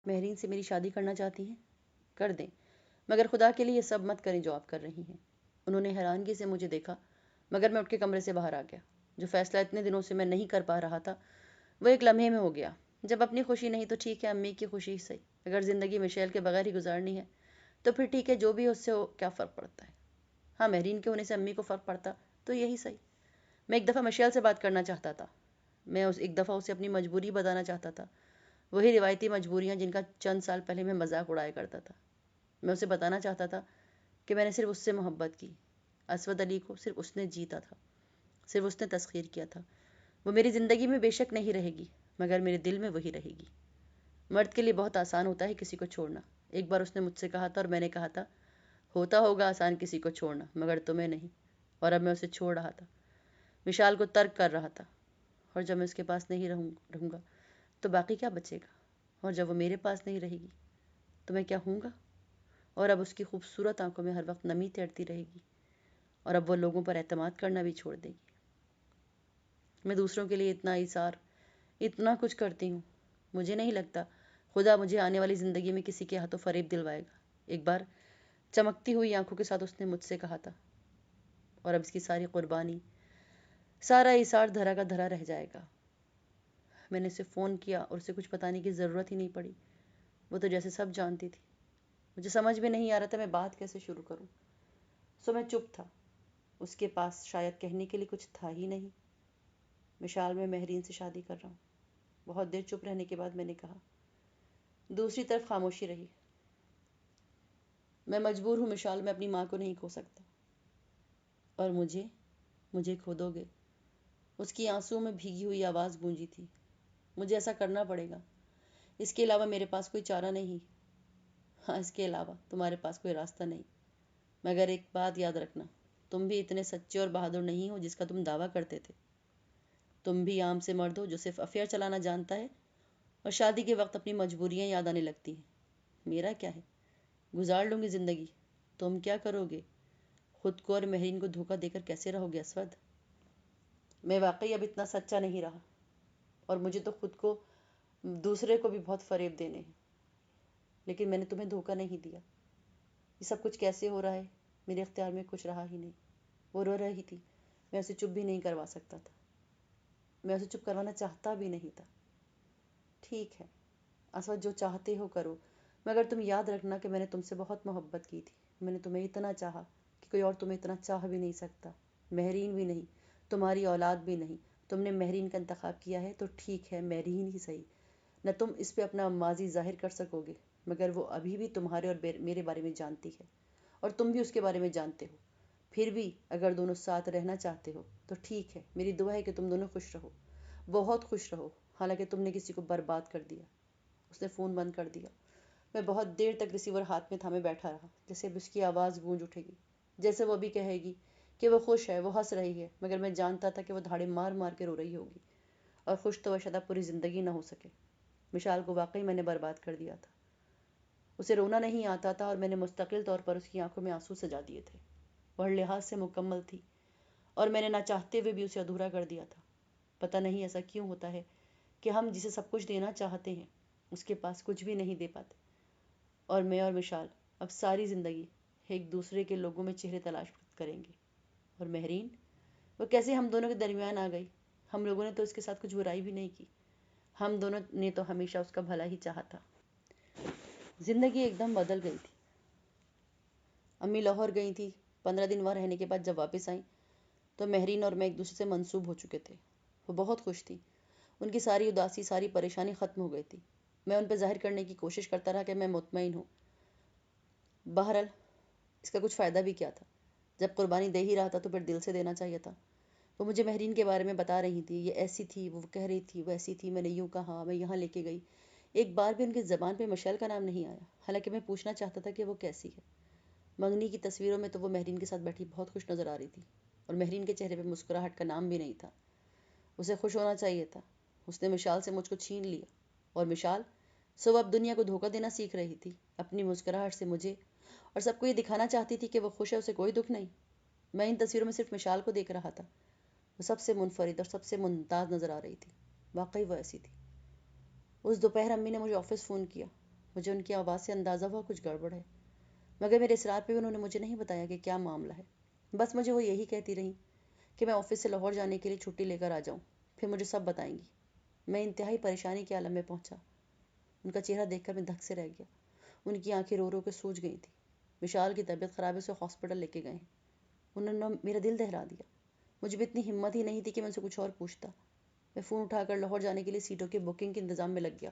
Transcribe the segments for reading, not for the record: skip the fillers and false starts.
مہرین سے میری شادی کرنا چاہتی ہیں؟ کر دیں، مگر خدا کے لیے یہ سب مت کریں جو آپ کر رہی ہیں۔ انہوں نے حیرانگی سے مجھے دیکھا، مگر میں اٹھ کے کمرے سے باہر آ گیا۔ جو فیصلہ اتنے دنوں سے میں نہیں کر پا رہا تھا وہ ایک لمحے میں ہو گیا۔ جب اپنی خوشی نہیں تو ٹھیک ہے، امی کی خوشی ہی صحیح۔ اگر زندگی مشیل کے بغیر ہی گزارنی ہے تو پھر ٹھیک ہے، جو بھی اس سے ہو، کیا فرق پڑتا ہے۔ ہاں، مہرین کے ہونے سے امی کو فرق پڑتا تو یہی صحیح۔ میں ایک دفعہ مشیل سے بات کرنا چاہتا تھا۔ میں ایک دفعہ اسے اپنی مجبوری بتانا چاہتا تھا، وہی روایتی مجبوریاں جن کا چند سال پہلے میں مذاق اڑایا کرتا تھا۔ میں اسے بتانا چاہتا تھا کہ میں نے صرف اس سے محبت کی۔ اسود علی کو صرف اس نے جیتا تھا، صرف اس نے تسخیر کیا تھا۔ وہ میری زندگی میں بے شک نہیں رہے گی، مگر میرے دل میں وہی رہے گی۔ مرد کے لیے بہت آسان ہوتا ہے کسی کو چھوڑنا۔ ایک بار اس نے مجھ سے کہا تھا اور میں نے کہا تھا، ہوتا ہوگا آسان کسی کو چھوڑنا، مگر تمہیں نہیں۔ اور اب میں اسے چھوڑ رہا تھا، وشال کو ترک کر رہا تھا۔ اور جب میں اس کے پاس نہیں رہوں گا تو باقی کیا بچے گا؟ اور جب وہ میرے پاس نہیں رہے گی تو میں کیا ہوں گا؟ اور اب اس کی خوبصورت آنکھوں میں ہر وقت نمی تیرتی رہے گی، اور اب وہ لوگوں پر اعتماد کرنا بھی چھوڑ دے گی۔ میں دوسروں کے لیے اتنا ایثار، اتنا کچھ کرتی ہوں، مجھے نہیں لگتا خدا مجھے آنے والی زندگی میں کسی کے ہاتھوں فریب دلوائے گا۔ ایک بار چمکتی ہوئی آنکھوں کے ساتھ اس نے مجھ سے کہا تھا، اور اب اس کی ساری قربانی، سارا ایثار دھرا کا دھرا رہ جائے گا۔ میں نے اسے فون کیا اور اسے کچھ بتانے کی ضرورت ہی نہیں پڑی۔ وہ تو جیسے سب جانتی تھی۔ مجھے سمجھ میں نہیں آ رہا تھا میں بات کیسے شروع کروں، سو میں چپ تھا۔ اس کے پاس شاید کہنے کے لیے کچھ تھا ہی نہیں۔ مشال، میں مہرین سے شادی کر رہا ہوں۔ بہت دیر چپ رہنے کے بعد میں نے کہا۔ دوسری طرف خاموشی رہی۔ میں مجبور ہوں مشال، میں اپنی ماں کو نہیں کھو سکتا۔ اور مجھے کھو دو گے؟ اس کی آنسوں میں بھیگی ہوئی آواز گونجی تھی۔ مجھے ایسا کرنا پڑے گا، اس کے علاوہ میرے پاس کوئی چارہ نہیں۔ ہاں، اس کے علاوہ تمہارے پاس کوئی راستہ نہیں، مگر ایک بات یاد رکھنا، تم بھی اتنے سچے اور بہادر نہیں ہو جس کا تم دعویٰ کرتے تھے۔ تم بھی عام سے مرد ہو جو صرف افیئر چلانا جانتا ہے اور شادی کے وقت اپنی مجبوریاں یاد آنے لگتی ہیں۔ میرا کیا ہے، گزار لوں گی زندگی۔ تم کیا کرو گے؟ خود کو اور مہرین کو دھوکہ دے کر کیسے رہو گے اسود؟ میں واقعی اب اتنا سچا نہیں رہا، اور مجھے تو خود کو دوسرے کو بھی بہت فریب دینے ہیں، لیکن میں نے تمہیں دھوکہ نہیں دیا۔ یہ سب کچھ کیسے ہو رہا ہے، میرے اختیار میں کچھ رہا ہی نہیں۔ وہ رو رہی تھی، میں اسے چپ بھی نہیں کروا سکتا تھا، میں اسے چپ کروانا چاہتا بھی نہیں تھا۔ ٹھیک ہے اسود، جو چاہتے ہو کرو، مگر تم یاد رکھنا کہ میں نے تم سے بہت محبت کی تھی۔ میں نے تمہیں اتنا چاہا کہ کوئی اور تمہیں اتنا چاہ بھی نہیں سکتا۔ مہرین بھی نہیں، تمہاری اولاد بھی نہیں۔ تم نے مہرین کا انتخاب کیا ہے تو ٹھیک ہے، مہرین ہی صحیح۔ نہ تم اس پہ اپنا ماضی ظاہر کر سکو گے، مگر وہ ابھی بھی تمہارے اور میرے بارے میں جانتی ہے، اور تم بھی اس کے بارے میں جانتے ہو۔ پھر بھی اگر دونوں ساتھ رہنا چاہتے ہو تو ٹھیک ہے، میری دعا ہے کہ تم دونوں خوش رہو، بہت خوش رہو۔ حالانکہ تم نے کسی کو برباد کر دیا۔ اس نے فون بند کر دیا۔ میں بہت دیر تک ریسیور ہاتھ میں تھامے بیٹھا رہا، جیسے اب اس کی آواز گونج اٹھے گی، جیسے وہ ابھی کہے گی کہ وہ خوش ہے، وہ ہنس رہی ہے، مگر میں جانتا تھا کہ وہ دھاڑے مار مار کے رو رہی ہوگی، اور خوش تو وہ شاید پوری زندگی نہ ہو سکے۔ مشال کو واقعی میں نے برباد کر دیا تھا۔ اسے رونا نہیں آتا تھا، اور میں نے مستقل طور پر اس کی آنکھوں میں آنسو سجا دیے تھے۔ وہ ہر لحاظ سے مکمل تھی، اور میں نے نہ چاہتے ہوئے بھی اسے ادھورا کر دیا تھا۔ پتہ نہیں ایسا کیوں ہوتا ہے کہ ہم جسے سب کچھ دینا چاہتے ہیں اس کے پاس کچھ بھی نہیں دے پاتے۔ اور میں اور مشال اب ساری زندگی ایک دوسرے کے لوگوں میں چہرے تلاش کریں گے۔ اور مہرین، وہ کیسے ہم دونوں کے درمیان آ گئی؟ ہم لوگوں نے تو اس کے ساتھ کچھ برائی بھی نہیں کی، ہم دونوں نے تو ہمیشہ اس کا بھلا ہی چاہا تھا۔ زندگی ایک دم بدل گئی تھی۔ امی لاہور گئی تھی۔ 15 دن وہاں رہنے کے بعد جب واپس آئیں تو مہرین اور میں ایک دوسرے سے منسوب ہو چکے تھے۔ وہ بہت خوش تھی، ان کی ساری اداسی، ساری پریشانی ختم ہو گئی تھی۔ میں ان پہ ظاہر کرنے کی کوشش کرتا رہا کہ میں مطمئن ہوں۔ بہرحال اس کا کچھ فائدہ بھی کیا تھا، جب قربانی دے ہی رہا تھا تو پھر دل سے دینا چاہیے تھا۔ وہ مجھے مہرین کے بارے میں بتا رہی تھی، یہ ایسی تھی، وہ کہہ رہی تھی وہ ایسی تھی، میں نے یوں کہا، میں یہاں لے کے گئی۔ ایک بار بھی ان کی زبان پہ مشعل کا نام نہیں آیا، حالانکہ میں پوچھنا چاہتا تھا کہ وہ کیسی ہے۔ منگنی کی تصویروں میں تو وہ مہرین کے ساتھ بیٹھی بہت خوش نظر آ رہی تھی، اور مہرین کے چہرے پہ مسکراہٹ کا نام بھی نہیں تھا۔ اسے خوش ہونا چاہیے تھا۔ اس نے مشال سے مجھ کو چھین لیا، اور مشال سو اب دنیا کو دھوکہ دینا سیکھ رہی تھی، اپنی مسکراہٹ سے مجھے اور سب کو یہ دکھانا چاہتی تھی کہ وہ خوش ہے، اسے کوئی دکھ نہیں۔ میں ان تصویروں میں صرف مشال کو دیکھ رہا تھا، وہ سب سے منفرد اور سب سے ممتاز نظر آ رہی تھی۔ واقعی وہ ایسی تھی۔ اس دوپہر امی نے مجھے آفس فون کیا۔ مجھے ان کی آواز سے اندازہ ہوا کچھ گڑبڑ ہے، مگر میرے اصرار پہ انہوں نے مجھے نہیں بتایا کہ کیا معاملہ ہے۔ بس مجھے وہ یہی کہتی رہیں کہ میں آفس سے لاہور جانے کے لیے چھٹی لے کر آ جاؤں، پھر مجھے سب بتائیں گی۔ میں انتہائی پریشانی کے عالم میں پہنچا۔ ان کا چہرہ دیکھ کر میں دھک سے رہ گیا۔ ان کی آنکھیں رو رو کے سوج گئی تھیں۔ وشال کی طبیعت خراب ہے، اسے ہاسپٹل لے کے گئے ہیں۔ انہوں نے میرا دل دہلا دیا۔ مجھے بھی اتنی ہمت ہی نہیں تھی کہ میں ان سے کچھ اور پوچھتا۔ میں فون اٹھا کر لاہور جانے کے لیے سیٹوں کی بکنگ کے انتظام میں لگ گیا۔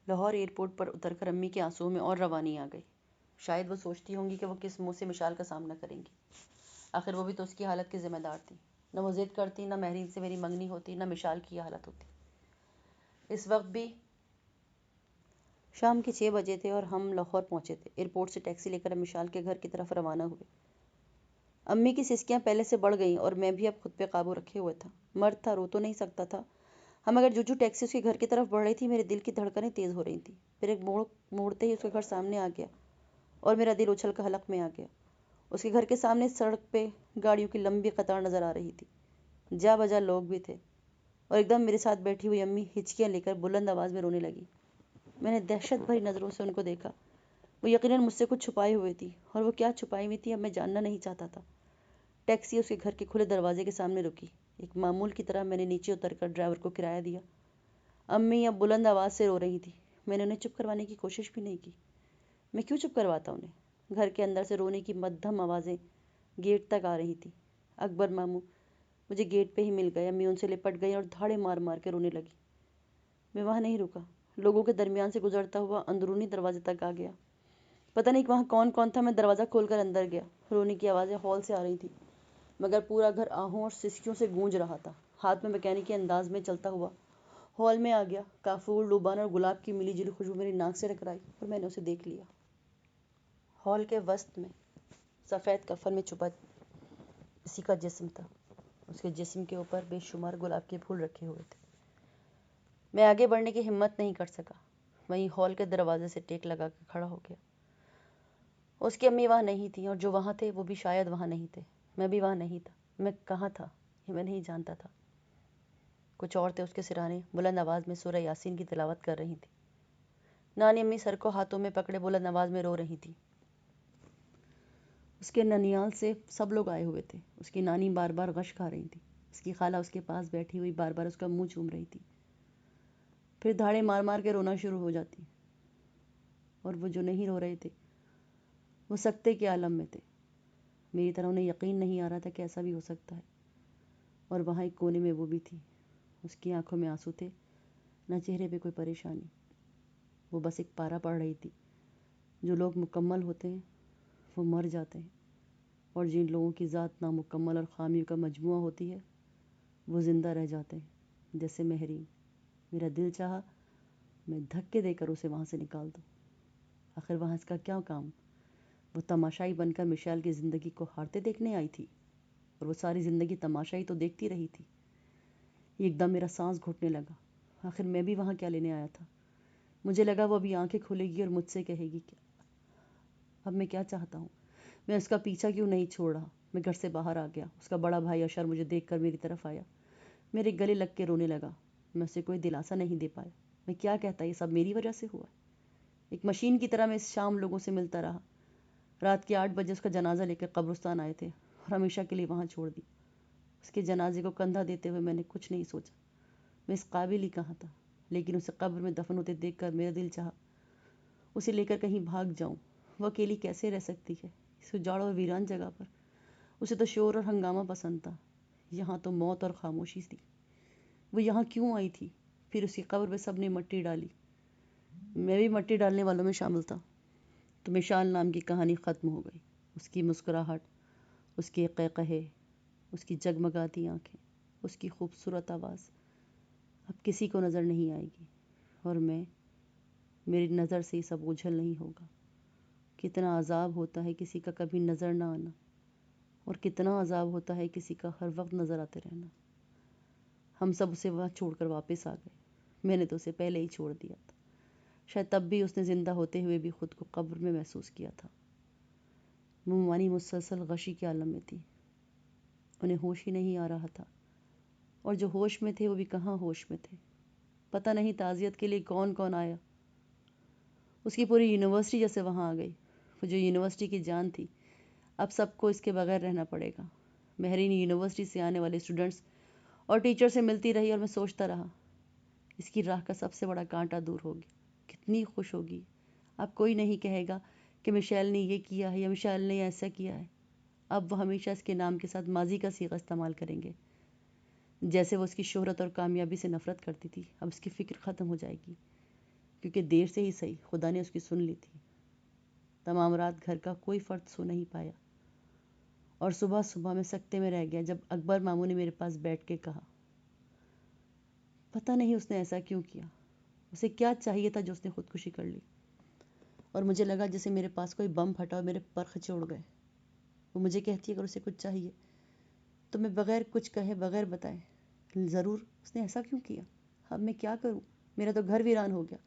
لاہور ایئرپورٹ پر اتر کر امی کے آنسوؤں میں اور روانی آ گئی۔ شاید وہ سوچتی ہوں گی کہ وہ کس منہ سے مشال کا سامنا کریں گی۔ آخر وہ بھی تو اس کی حالت کی ذمہ دار تھی۔ نہ وہ ضد کرتی، نہ مہرین سے میری منگنی ہوتی، نہ مشال کی یہ حالت ہوتی۔ اس وقت بھی شام کے 6 بجے تھے اور ہم لاہور پہنچے تھے۔ ایئرپورٹ سے ٹیکسی لے کر ہم مشال کے گھر کی طرف روانہ ہوئے۔ امی کی سسکیاں پہلے سے بڑھ گئیں اور میں بھی اب خود پہ قابو رکھے ہوئے تھا۔ مرد تھا، رو تو نہیں سکتا تھا۔ ہم اگر جو ٹیکسی اس کے گھر کی طرف بڑھ رہی تھی، میرے دل کی دھڑکنیں تیز ہو رہی تھیں۔ پھر ایک موڑتے ہی اس کا گھر سامنے آ گیا اور میرا دل اچھل کر حلق میں آ گیا۔ اس کے گھر کے سامنے سڑک پہ گاڑیوں کی لمبی قطار نظر آ رہی تھی۔ جا بجا لوگ بھی تھے اور ایک دم میرے ساتھ بیٹھی ہوئی امی ہچکیاں لے کر بلند آواز میں رونے لگی۔ میں نے دہشت بھری نظروں سے ان کو دیکھا۔ وہ یقیناً مجھ سے کچھ چھپائے ہوئے تھی، اور وہ کیا چھپائی ہوئی تھی اب میں جاننا نہیں چاہتا تھا۔ ٹیکسی اس کے گھر کے کھلے دروازے کے سامنے رکی۔ ایک معمول کی طرح میں نے نیچے اتر کر ڈرائیور کو کرایہ دیا۔ امی اب بلند آواز سے رو رہی تھی۔ میں نے انہیں چپ کروانے کی کوشش بھی نہیں کی۔ میں کیوں چپ کرواتا انہیں؟ گھر کے اندر سے رونے کی مدھم آوازیں گیٹ تک آ رہی تھیں۔ اکبر ماموں مجھے گیٹ پہ ہی مل گئے۔ امی ان سے لپٹ گئی اور دھاڑے مار مار کے رونے لگی۔ میں وہاں نہیں رکا، لوگوں کے درمیان سے گزرتا ہوا اندرونی دروازے تک آ گیا۔ پتہ نہیں وہاں کون کون تھا، میں دروازہ کھول کر اندر گیا۔ رونے کی آوازیں ہال سے آ رہی تھیں، مگر پورا گھر آہوں اور سسکیوں سے گونج رہا تھا۔ ہاتھ میں میکینکی انداز میں چلتا ہوا ہال میں آ گیا۔ کافور، لوبان اور گلاب کی ملی جلی خوشبو میری ناک سے ٹکرائی اور میں نے اسے دیکھ لیا۔ ہال کے وسط میں سفید کفن میں چھپا اسی کا جسم تھا۔ اس کے جسم کے اوپر بے شمار گلاب کے پھول رکھے ہوئے تھے۔ میں آگے بڑھنے کی ہمت نہیں کر سکا، وہیں ہال کے دروازے سے ٹیک لگا کے کھڑا ہو گیا۔ اس کی امی وہاں نہیں تھی، اور جو وہاں تھے وہ بھی شاید وہاں نہیں تھے۔ میں بھی وہاں نہیں تھا۔ میں کہاں تھا یہ میں نہیں جانتا تھا۔ کچھ عورتیں اس کے سرانے بلند آواز میں سورہ یاسین کی تلاوت کر رہی تھیں۔ نانی امی سر کو ہاتھوں میں پکڑے بلند آواز میں رو رہی تھی۔ اس کے ننیال سے سب لوگ آئے ہوئے تھے۔ اس کی نانی بار بار غش کھا رہی تھی۔ اس کی خالہ اس کے پاس بیٹھی ہوئی بار بار اس کا منہ چوم رہی تھی، پھر دھاڑے مار مار کے رونا شروع ہو جاتی۔ اور وہ جو نہیں رو رہے تھے وہ سکتے کے عالم میں تھے۔ میری طرح انہیں یقین نہیں آ رہا تھا کہ ایسا بھی ہو سکتا ہے۔ اور وہاں ایک کونے میں وہ بھی تھی۔ اس کی آنکھوں میں آنسو تھے، نہ چہرے پہ کوئی پریشانی۔ وہ بس ایک پارا پڑھ رہی تھی۔ جو لوگ مکمل ہوتے ہیں وہ مر جاتے ہیں، اور جن لوگوں کی ذات نامکمل اور خامیوں کا مجموعہ ہوتی ہے وہ زندہ رہ جاتے ہیں، جیسے مہرین۔ میرا دل چاہا میں دھکے دے کر اسے وہاں سے نکال دوں۔ آخر وہاں اس کا کیا کام؟ وہ تماشائی بن کر مشال کی زندگی کو ہارتے دیکھنے آئی تھی، اور وہ ساری زندگی تماشائی تو دیکھتی رہی تھی۔ ایک دم میرا سانس گھٹنے لگا۔ آخر میں بھی وہاں کیا لینے آیا تھا؟ مجھے لگا وہ ابھی آنکھیں کھولے گی اور مجھ سے کہے گی کیا اب میں کیا چاہتا ہوں۔ میں اس کا پیچھا کیوں نہیں چھوڑ رہا؟ میں گھر سے باہر آ گیا۔ اس کا بڑا بھائی اشر مجھے دیکھ کر میری طرف آیا، میرے گلے لگ کے رونے لگا۔ میں اسے کوئی دلاسا نہیں دے پایا۔ میں کیا کہتا، یہ سب میری وجہ سے ہوا ہے؟ ایک مشین کی طرح میں اس شام لوگوں سے ملتا رہا۔ رات کے 8 بجے اس کا جنازہ لے کر قبرستان آئے تھے اور ہمیشہ کے لیے وہاں چھوڑ دی۔ اس کے جنازے کو کندھا دیتے ہوئے میں نے کچھ نہیں سوچا۔ میں اس قابل ہی کہاں تھا، لیکن اسے قبر میں دفن ہوتے دیکھ کر میرا دل چاہا اسے لے کر کہیں بھاگ جاؤں۔ وہ اکیلی کیسے رہ سکتی ہے اس اجاڑ اور ویران جگہ پر؟ اسے تو شور اور ہنگامہ پسند تھا، یہاں تو موت اور خاموشی تھی۔ وہ یہاں کیوں آئی تھی؟ پھر اس کی قبر پہ سب نے مٹی ڈالی، میں بھی مٹی ڈالنے والوں میں شامل تھا۔ تو مشال نام کی کہانی ختم ہو گئی۔ اس کی مسکراہٹ، اس کے قہقہے، اس کی جگمگاتی آنکھیں، اس کی خوبصورت آواز اب کسی کو نظر نہیں آئے گی، اور میری نظر سے یہ سب اوجھل نہیں ہوگا۔ کتنا عذاب ہوتا ہے کسی کا کبھی نظر نہ آنا، اور کتنا عذاب ہوتا ہے کسی کا ہر وقت نظر آتے رہنا۔ ہم سب اسے وہاں چھوڑ کر واپس آ گئے۔ میں نے تو اسے پہلے ہی چھوڑ دیا تھا۔ شاید تب بھی اس نے زندہ ہوتے ہوئے بھی خود کو قبر میں محسوس کیا تھا۔ مومانی مسلسل غشی کے عالم میں تھی، انہیں ہوش ہی نہیں آ رہا تھا، اور جو ہوش میں تھے وہ بھی کہاں ہوش میں تھے۔ پتہ نہیں تعزیت کے لیے کون کون آیا۔ اس کی پوری یونیورسٹی جیسے وہاں آ گئی، وہ جو یونیورسٹی کی جان تھی۔ اب سب کو اس کے بغیر رہنا پڑے گا۔ مہرین یونیورسٹی سے آنے والے اسٹوڈنٹس اور ٹیچر سے ملتی رہی اور میں سوچتا رہا، اس کی راہ کا سب سے بڑا کانٹا دور ہوگی، کتنی خوش ہوگی۔ اب کوئی نہیں کہے گا کہ مشیل نے یہ کیا ہے یا مشیل نے ایسا کیا ہے۔ اب وہ ہمیشہ اس کے نام کے ساتھ ماضی کا صیغہ استعمال کریں گے۔ جیسے وہ اس کی شہرت اور کامیابی سے نفرت کرتی تھی، اب اس کی فکر ختم ہو جائے گی، کیونکہ دیر سے ہی صحیح خدا نے اس کی سن لی تھی۔ تمام رات گھر کا کوئی فرد سو نہیں پایا، اور صبح صبح میں سکتے میں رہ گیا جب اکبر ماموں نے میرے پاس بیٹھ کے کہا، پتہ نہیں اس نے ایسا کیوں کیا، اسے کیا چاہیے تھا جو اس نے خودکشی کر لی۔ اور مجھے لگا جیسے میرے پاس کوئی بم پھٹا اور میرے پر خچے اڑ گئے۔ وہ مجھے کہتی ہے اگر اسے کچھ چاہیے تو میں بغیر کچھ کہے، بغیر بتائے، ضرور اس نے ایسا کیوں کیا، اب میں کیا کروں، میرا تو گھر ویران ہو گیا۔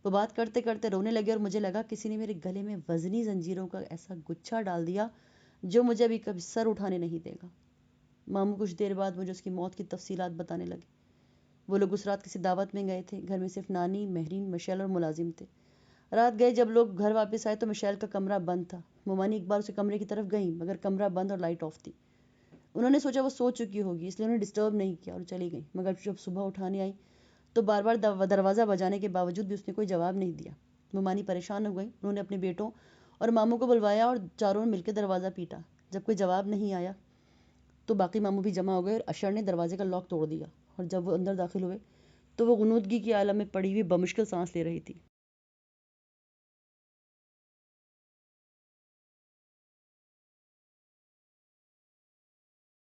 وہ بات کرتے کرتے رونے لگے اور مجھے لگا کسی نے میرے گلے میں وزنی زنجیروں کا ایسا گچھا ڈال دیا جو مجھے ابھی کبھی سر اٹھانے نہیں دے گا۔ ماموں کچھ دیر بعد مجھے اس کی موت کی تفصیلات بتانے لگے۔ وہ لوگ اس رات کسی دعوت میں گئے تھے، گھر میں صرف نانی، مہرین، مشیل اور ملازم تھے۔ رات گئے جب لوگ گھر واپس آئے تو مشیل کا کمرہ بند تھا۔ ممانی ایک بار اسے کمرے کی طرف گئیں مگر کمرہ بند اور لائٹ آف تھی۔ انہوں نے سوچا وہ سو چکی ہوگی، اس لیے انہوں نے ڈسٹرب نہیں کیا اور چلی گئیں، مگر جب صبح اٹھانے آئی تو بار بار دروازہ بجانے کے باوجود بھی اس نے کوئی جواب نہیں دیا۔ ممانی پریشان ہو گئی، انہوں نے اپنے بیٹوں اور ماموں کو بلوایا اور چاروں نے مل کے دروازہ پیٹا۔ جب کوئی جواب نہیں آیا تو باقی ماموں بھی جمع ہو گئے اور اشر نے دروازے کا لاک توڑ دیا، اور جب وہ اندر داخل ہوئے تو وہ غنودگی کی عالم میں پڑی ہوئی بمشکل سانس لے رہی تھی۔